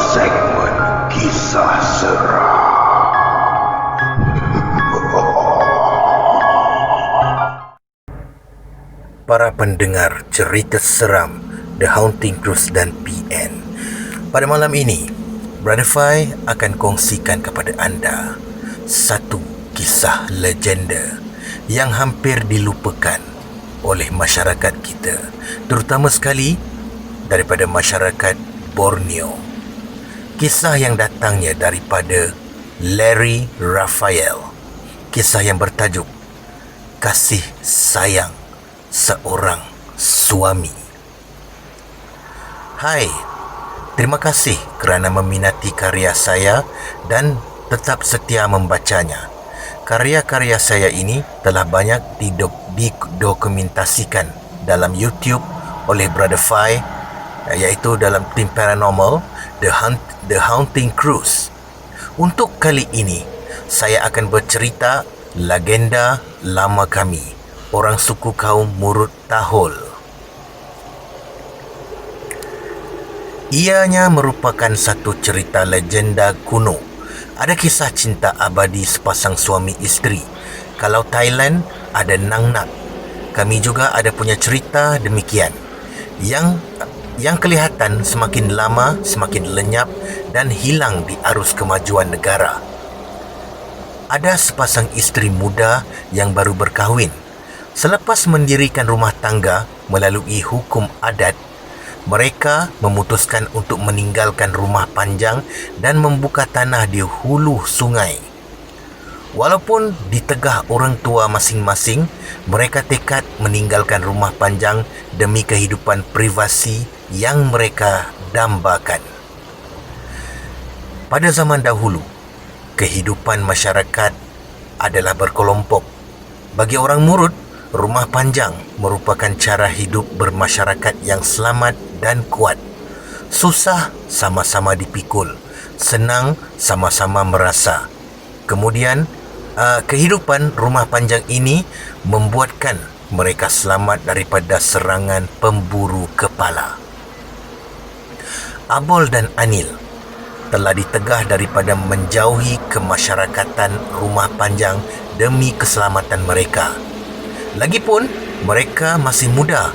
segmen kisah seram. Para pendengar cerita seram The Haunting Cruise dan PN, pada malam ini Brother Fai akan kongsikan kepada anda satu kisah legenda yang hampir dilupakan oleh masyarakat kita, terutama sekali daripada masyarakat Borneo. Kisah yang datangnya daripada Larry Raphael. Kisah yang bertajuk Kasih Sayang Seorang Suami. Hai, terima kasih kerana meminati karya saya dan tetap setia membacanya. Karya-karya saya ini telah banyak didokumentasikan dalam YouTube oleh Brother Fai, iaitu dalam tim paranormal The Haunting Cruise. Untuk kali ini, saya akan bercerita legenda lama kami, orang suku kaum Murut Tahul. Ianya merupakan satu cerita legenda kuno. Ada kisah cinta abadi sepasang suami isteri. Kalau Thailand, ada Nang Nak. Kami juga ada punya cerita demikian. Yang kelihatan semakin lama, semakin lenyap dan hilang di arus kemajuan negara. Ada sepasang isteri muda yang baru berkahwin. Selepas mendirikan rumah tangga melalui hukum adat, mereka memutuskan untuk meninggalkan rumah panjang dan membuka tanah di hulu sungai. Walaupun ditegah orang tua masing-masing, mereka tekad meninggalkan rumah panjang demi kehidupan privasi yang mereka dambakan. Pada zaman dahulu, kehidupan masyarakat adalah berkelompok. Bagi orang Murut, rumah panjang merupakan cara hidup bermasyarakat yang selamat dan kuat. Susah sama-sama dipikul, senang sama-sama merasa. Kemudian, kehidupan rumah panjang ini membuatkan mereka selamat daripada serangan pemburu kepala. Abol dan Anil telah ditegah daripada menjauhi kemasyarakatan rumah panjang demi keselamatan mereka. Lagipun, mereka masih muda.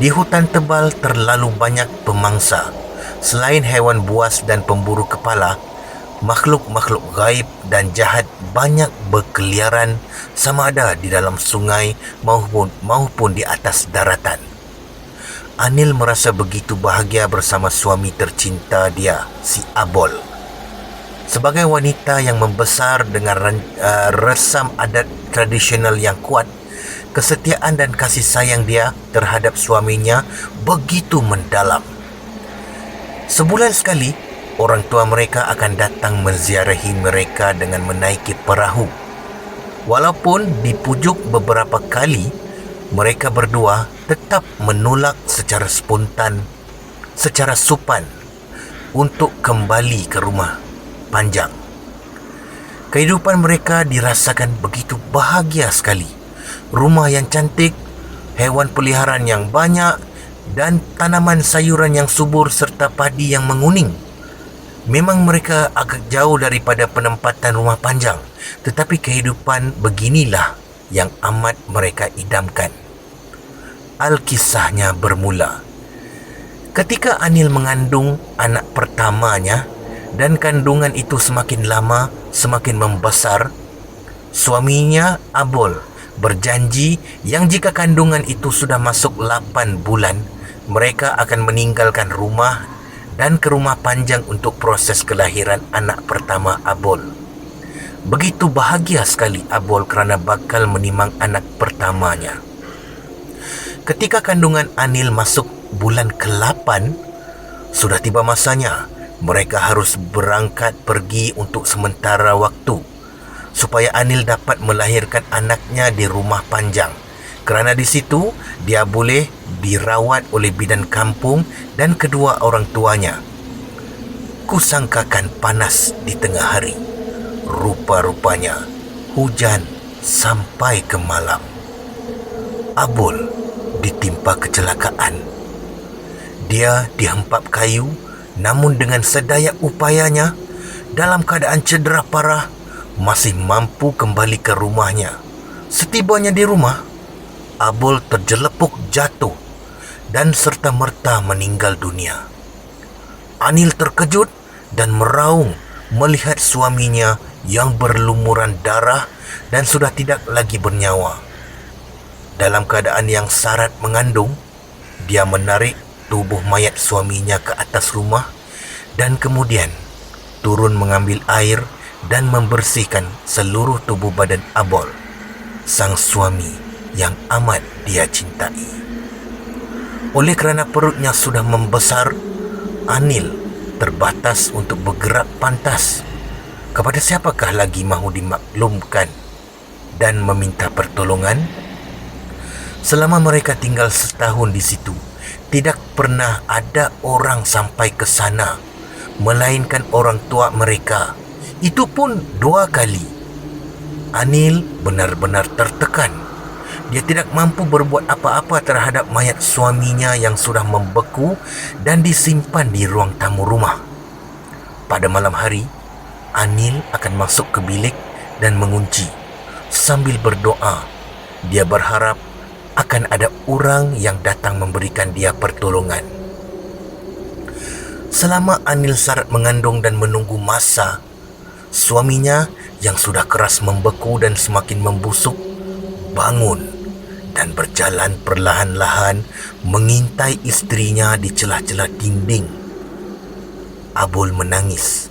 Di hutan tebal terlalu banyak pemangsa. Selain hewan buas dan pemburu kepala, makhluk-makhluk gaib dan jahat banyak berkeliaran sama ada di dalam sungai maupun di atas daratan. Anil merasa begitu bahagia bersama suami tercinta dia, si Abol. Sebagai wanita yang membesar dengan resam adat tradisional yang kuat, kesetiaan dan kasih sayang dia terhadap suaminya begitu mendalam. Sebulan sekali, orang tua mereka akan datang menziarahi mereka dengan menaiki perahu. Walaupun dipujuk beberapa kali, mereka berdua tetap menolak secara spontan, secara sopan untuk kembali ke rumah panjang. Kehidupan mereka dirasakan begitu bahagia sekali. Rumah yang cantik, hewan peliharaan yang banyak dan tanaman sayuran yang subur serta padi yang menguning. Memang mereka agak jauh daripada penempatan rumah panjang, tetapi kehidupan beginilah yang amat mereka idamkan. Alkisahnya bermula ketika Anil mengandung anak pertamanya, dan kandungan itu semakin lama semakin membesar. Suaminya Abol berjanji yang jika kandungan itu sudah masuk 8 bulan, mereka akan meninggalkan rumah dan ke rumah panjang untuk proses kelahiran anak pertama Abol. Begitu bahagia sekali Abol kerana bakal menimang anak pertamanya. Ketika kandungan Anil masuk bulan ke-8, sudah tiba masanya mereka harus berangkat pergi untuk sementara waktu supaya Anil dapat melahirkan anaknya di rumah panjang, kerana di situ dia boleh dirawat oleh bidan kampung dan kedua orang tuanya. Kusangkakan panas di tengah hari. Rupa-rupanya hujan sampai ke malam. Abol ditimpa kecelakaan. Dia dihempap kayu Namun dengan sedaya upayanya, dalam keadaan cedera parah, masih mampu kembali ke rumahnya. Setibanya di rumah, Abul terjelepuk jatuh dan serta-merta meninggal dunia. Anil terkejut dan meraung melihat suaminya yang berlumuran darah dan sudah tidak lagi bernyawa. Dalam keadaan yang syarat mengandung, dia menarik tubuh mayat suaminya ke atas rumah dan kemudian turun mengambil air dan membersihkan seluruh tubuh badan Abul, sang suami yang amat dia cintai. Oleh kerana perutnya sudah membesar, Anil terbatas untuk bergerak pantas. Kepada siapakah lagi mahu dimaklumkan dan meminta pertolongan? Selama mereka tinggal setahun di situ, tidak pernah ada orang sampai ke sana, melainkan orang tua mereka. Itu pun 2 kali. Anil benar-benar tertekan. Dia tidak mampu berbuat apa-apa terhadap mayat suaminya yang sudah membeku dan disimpan di ruang tamu rumah. Pada malam hari, Anil akan masuk ke bilik dan mengunci. Sambil berdoa, dia berharap akan ada orang yang datang memberikan dia pertolongan. Selama Anil syarat mengandung dan menunggu masa, suaminya yang sudah keras membeku dan semakin membusuk bangun dan berjalan perlahan-lahan mengintai istrinya di celah-celah dinding. Abul menangis,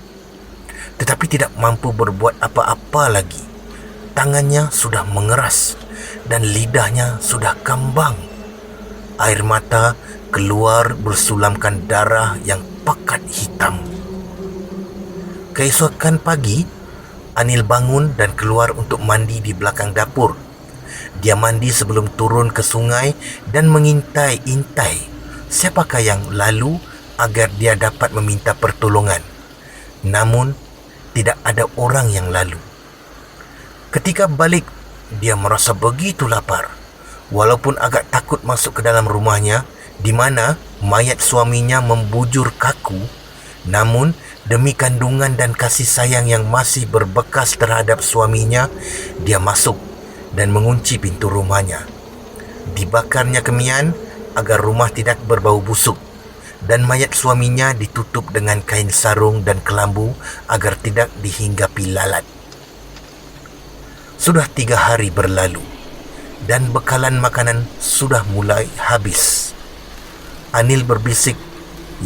tetapi tidak mampu berbuat apa-apa lagi. Tangannya sudah mengeras dan lidahnya sudah kambang. Air mata keluar bersulamkan darah yang pekat hitam. Keesokan pagi, Anil bangun dan keluar untuk mandi di belakang dapur. Dia mandi sebelum turun ke sungai dan mengintai-intai siapakah yang lalu agar dia dapat meminta pertolongan. Namun, tidak ada orang yang lalu. Ketika balik, dia merasa begitu lapar. Walaupun agak takut masuk ke dalam rumahnya, di mana mayat suaminya membujur kaku, namun demi kandungan dan kasih sayang yang masih berbekas terhadap suaminya, dia masuk dan mengunci pintu rumahnya. Dibakarnya kemian agar rumah tidak berbau busuk, dan mayat suaminya ditutup dengan kain sarung dan kelambu agar tidak dihinggapi lalat. Sudah 3 hari berlalu dan bekalan makanan sudah mulai habis. Anil berbisik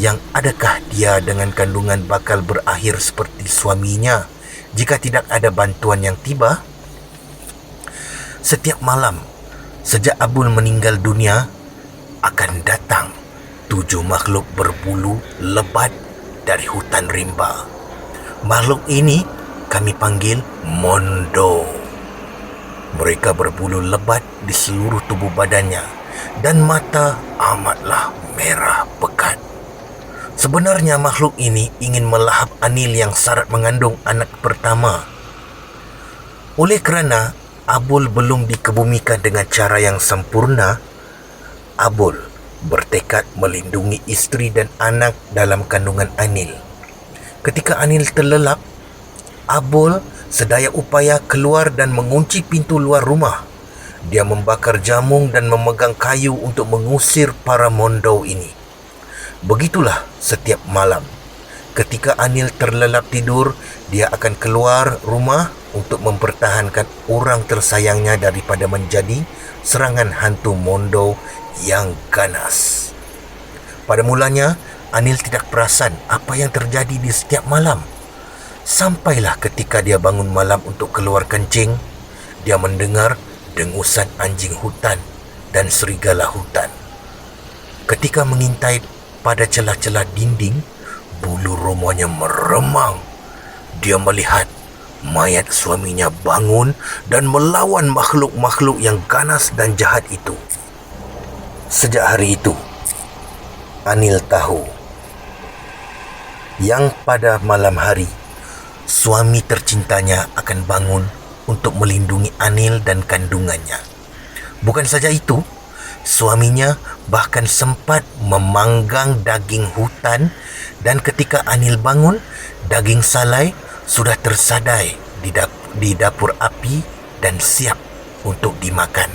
yang adakah dia dengan kandungan bakal berakhir seperti suaminya jika tidak ada bantuan yang tiba. Setiap malam sejak Abul meninggal dunia akan datang 7 makhluk berbulu lebat dari hutan rimba. Makhluk ini kami panggil Mondo. Mereka berbulu lebat di seluruh tubuh badannya dan mata amatlah merah pekat. Sebenarnya makhluk ini ingin melahap Anil yang syarat mengandung anak pertama. Oleh kerana Abul belum dikebumikan dengan cara yang sempurna, Abul bertekad melindungi isteri dan anak dalam kandungan Anil. Ketika Anil terlelap, Abul sedaya upaya keluar dan mengunci pintu luar rumah. Dia membakar jamung dan memegang kayu untuk mengusir para Mondo ini. Begitulah setiap malam. Ketika Anil terlelap tidur, dia akan keluar rumah untuk mempertahankan orang tersayangnya daripada menjadi serangan hantu Mondo yang ganas. Pada mulanya, Anil tidak perasan apa yang terjadi di setiap malam. Sampailah ketika dia bangun malam untuk keluar kencing, dia mendengar dengusan anjing hutan dan serigala hutan. Ketika mengintai pada celah-celah dinding, bulu romanya meremang. Dia melihat mayat suaminya bangun dan melawan makhluk-makhluk yang ganas dan jahat itu. Sejak hari itu, Anil tahu yang pada malam hari suami tercintanya akan bangun untuk melindungi Anil dan kandungannya. Bukan saja itu, suaminya bahkan sempat memanggang daging hutan Dan ketika Anil bangun, daging salai sudah tersadai di dapur api dan siap untuk dimakan.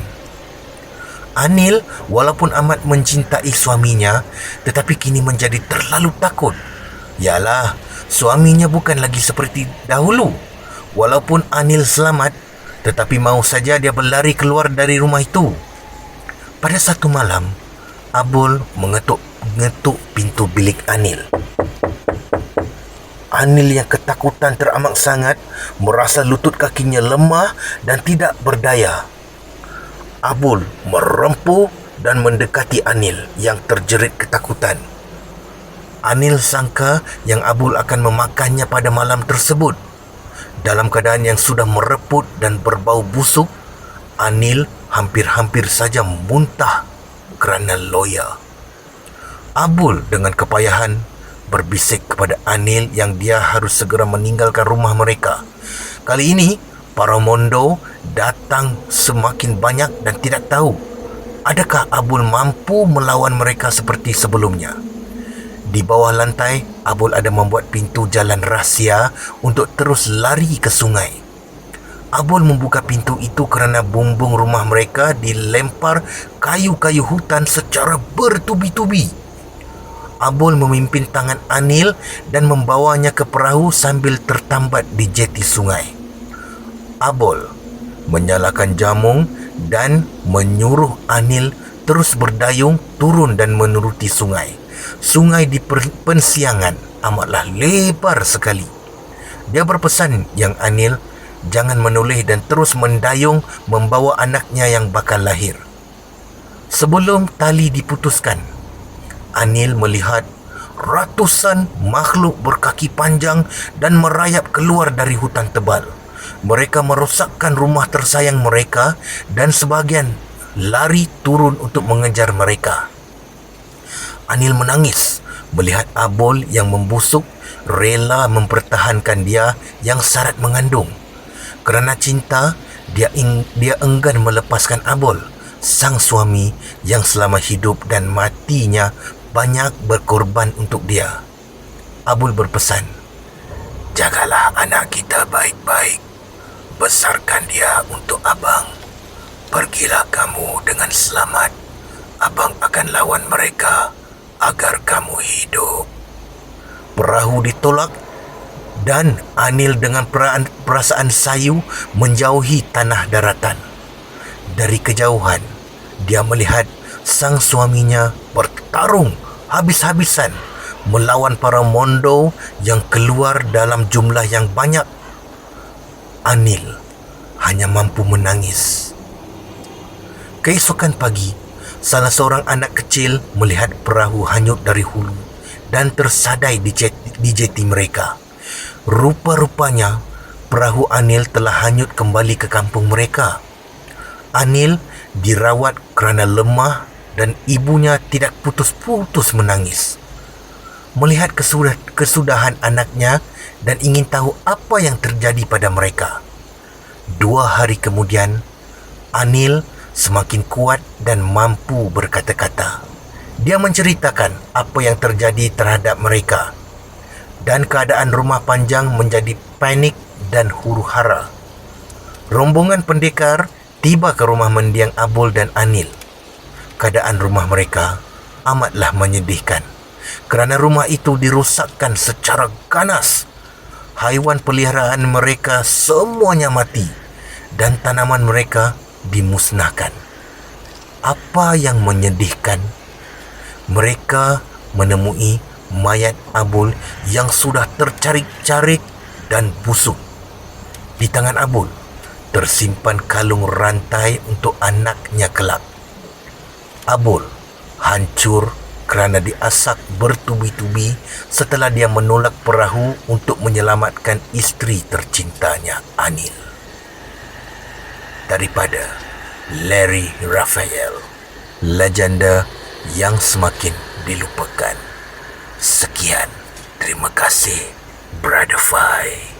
Anil walaupun amat mencintai suaminya, tetapi kini menjadi terlalu takut. Yalah, suaminya bukan lagi seperti dahulu. Walaupun Anil selamat, tetapi mau saja dia berlari keluar dari rumah itu. Pada satu malam, Abul mengetuk pintu bilik Anil. Anil yang ketakutan teramat sangat, merasa lutut kakinya lemah dan tidak berdaya. Abul merempuh dan mendekati Anil yang terjerit ketakutan. Anil sangka yang Abul akan memakannya pada malam tersebut. Dalam keadaan yang sudah mereput dan berbau busuk, Anil hampir-hampir saja muntah kerana loya. Abul dengan kepayahan berbisik kepada Anil yang dia harus segera meninggalkan rumah mereka. Kali ini, para mondo datang semakin banyak dan tidak tahu adakah Abul mampu melawan mereka seperti sebelumnya. Di bawah lantai, Abul ada membuat pintu jalan rahsia untuk terus lari ke sungai. Abul membuka pintu itu kerana bumbung rumah mereka dilempar kayu-kayu hutan secara bertubi-tubi. Abul memimpin tangan Anil dan membawanya ke perahu sambil tertambat di jeti sungai. Abul menyalakan jamung dan menyuruh Anil terus berdayung turun dan meneruti sungai. Sungai di pensiangan amatlah lebar sekali. Dia berpesan yang Anil jangan menoleh dan terus mendayung membawa anaknya yang bakal lahir. Sebelum tali diputuskan, Anil melihat ratusan makhluk berkaki panjang dan merayap keluar dari hutan tebal. Mereka merosakkan rumah tersayang mereka dan sebahagian lari turun untuk mengejar mereka. Anil menangis melihat Abul yang membusuk rela mempertahankan dia yang syarat mengandung. Kerana cinta, dia enggan melepaskan Abul, sang suami yang selama hidup dan matinya banyak berkorban untuk dia. Abul berpesan, "Jagalah anak kita baik-baik. Besarkan dia untuk abang. Pergilah kamu dengan selamat. Abang akan lawan mereka agar kamu hidup." Perahu ditolak dan Anil dengan perasaan sayu menjauhi tanah daratan. Dari kejauhan, dia melihat sang suaminya bertarung habis-habisan melawan para mondo yang keluar dalam jumlah yang banyak. Anil hanya mampu menangis. Keesokan pagi, salah seorang anak kecil melihat perahu hanyut dari hulu dan tersadai di jeti mereka. Rupa-rupanya perahu Anil telah hanyut kembali ke kampung mereka. Anil dirawat kerana lemah dan ibunya tidak putus-putus menangis. Melihat kesudahan anaknya dan ingin tahu apa yang terjadi pada mereka. 2 hari kemudian, Anil semakin kuat dan mampu berkata-kata. Dia menceritakan apa yang terjadi terhadap mereka. Dan keadaan rumah panjang menjadi panik dan huru-hara. Rombongan pendekar tiba ke rumah mendiang Abul dan Anil. Keadaan rumah mereka amatlah menyedihkan kerana rumah itu dirosakkan secara ganas. Haiwan peliharaan mereka semuanya mati dan tanaman mereka dimusnahkan. Apa yang menyedihkan? Mereka menemui mayat Abul yang sudah tercarik-carik dan busuk. Di tangan Abul tersimpan kalung rantai untuk anaknya kelak. Abul hancur kerana diasak bertubi-tubi setelah dia menolak perahu untuk menyelamatkan isteri tercintanya, Anil. Daripada Larry Raphael, legenda yang semakin dilupakan. Sekian, terima kasih, Brother Fai.